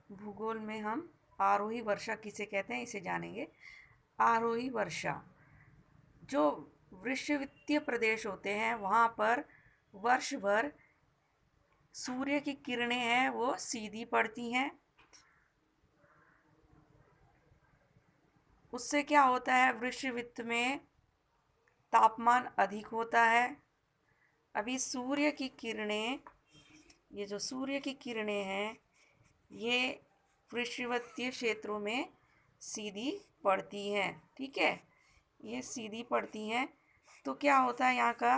भूगोल में हम आरोही वर्षा किसे कहते हैं इसे जानेंगे। आरोही वर्षा जो वृक्षवित्तीय प्रदेश होते हैं वहाँ पर वर्ष भर सूर्य की किरणें हैं वो सीधी पड़ती हैं। उससे क्या होता है, वृक्षवित्त में तापमान अधिक होता है। अभी सूर्य की किरणें, ये जो सूर्य की किरणें हैं ये वृक्षवित्तीय क्षेत्रों में सीधी पड़ती हैं। ठीक है, ये सीधी पड़ती हैं तो क्या होता है, यहाँ का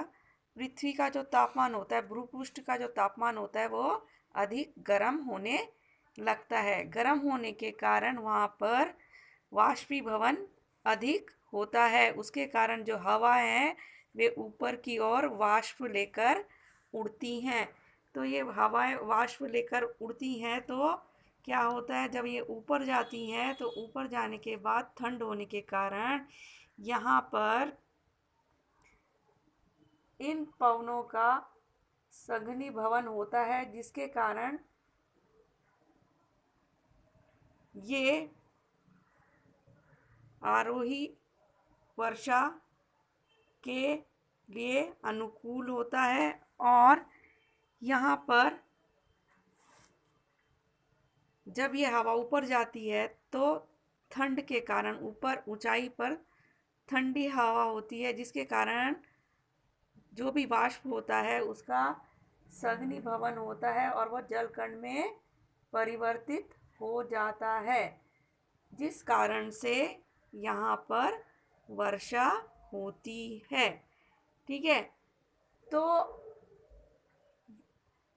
पृथ्वी का जो तापमान होता है, भूपृष्ठ का जो तापमान होता है वो अधिक गर्म होने लगता है। गर्म होने के कारण वहाँ पर वाष्पीभवन अधिक होता है। उसके कारण जो हवा है वे ऊपर की ओर वाष्प लेकर उड़ती हैं। तो ये हवाएं वाष्प लेकर उड़ती हैं तो क्या होता है, जब ये ऊपर जाती हैं तो ऊपर जाने के बाद ठंड होने के कारण यहाँ पर इन पवनों का सघनी भवन होता है, जिसके कारण ये आरोही वर्षा के लिए अनुकूल होता है। और यहाँ पर जब ये हवा ऊपर जाती है तो ठंड के कारण ऊपर ऊंचाई पर ठंडी हवा होती है, जिसके कारण जो भी वाष्प होता है उसका सघनी भवन होता है और वह जलकण में परिवर्तित हो जाता है, जिस कारण से यहाँ पर वर्षा होती है। ठीक है, तो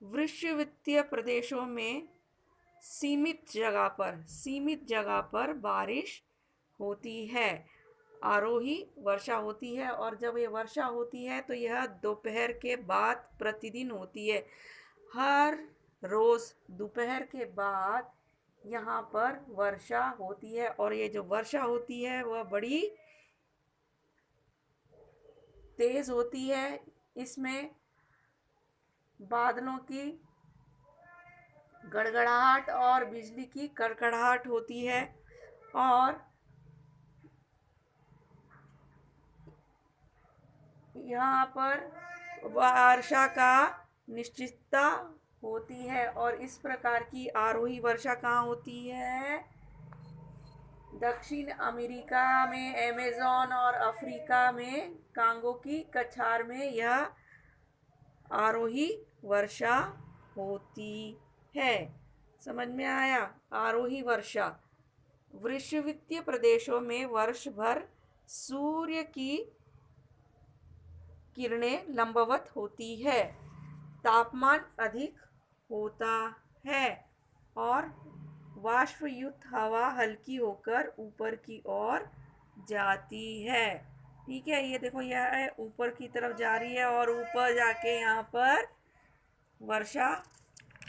वृक्षवित्तीय प्रदेशों में सीमित जगह पर बारिश होती है, आरोही वर्षा होती है। और जब ये वर्षा होती है तो यह दोपहर के बाद प्रतिदिन होती है। हर रोज़ दोपहर के बाद यहाँ पर वर्षा होती है और ये जो वर्षा होती है वह बड़ी तेज़ होती है। इसमें बादलों की गड़गड़ाहट और बिजली की कड़कड़ाहट होती है और यहाँ पर वर्षा का निश्चितता होती है। और इस प्रकार की आरोही वर्षा कहाँ होती है, दक्षिण अमेरिका में अमेज़न और अफ्रीका में कांगो की कछार में यह आरोही वर्षा होती है। समझ में आया? आरोही वर्षा वृक्षवित्तीय प्रदेशों में वर्ष भर सूर्य की किरणें लंबवत होती है, तापमान अधिक होता है और वाष्पयुक्त हवा हल्की होकर ऊपर की ओर जाती है। ठीक है, ये देखो यह ऊपर की तरफ जा रही है और ऊपर जाके यहाँ पर वर्षा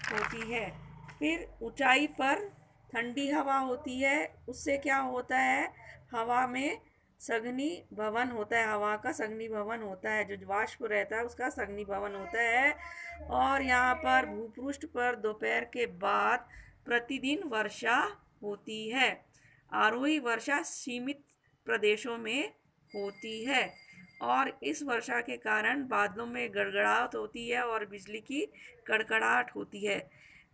होती है। फिर ऊंचाई पर ठंडी हवा होती है, उससे क्या होता है, हवा में सघनी भवन होता है, हवा का सघनी भवन होता है, जो वाष्प रहता है उसका सघनी भवन होता है। और यहाँ पर भूपृष्ठ पर दोपहर के बाद प्रतिदिन वर्षा होती है। आरोही वर्षा सीमित प्रदेशों में होती है और इस वर्षा के कारण बादलों में गड़गड़ाहट होती है और बिजली की कड़कड़ाहट होती है।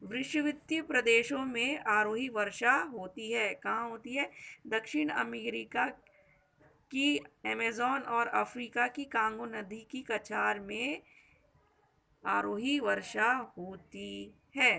वृक्षवित्तीय प्रदेशों में आरोही वर्षा होती है। कहाँ होती है? दक्षिण अमेरिका की अमेज़न और अफ्रीका की कांगो नदी की कछार में आरोही वर्षा होती है।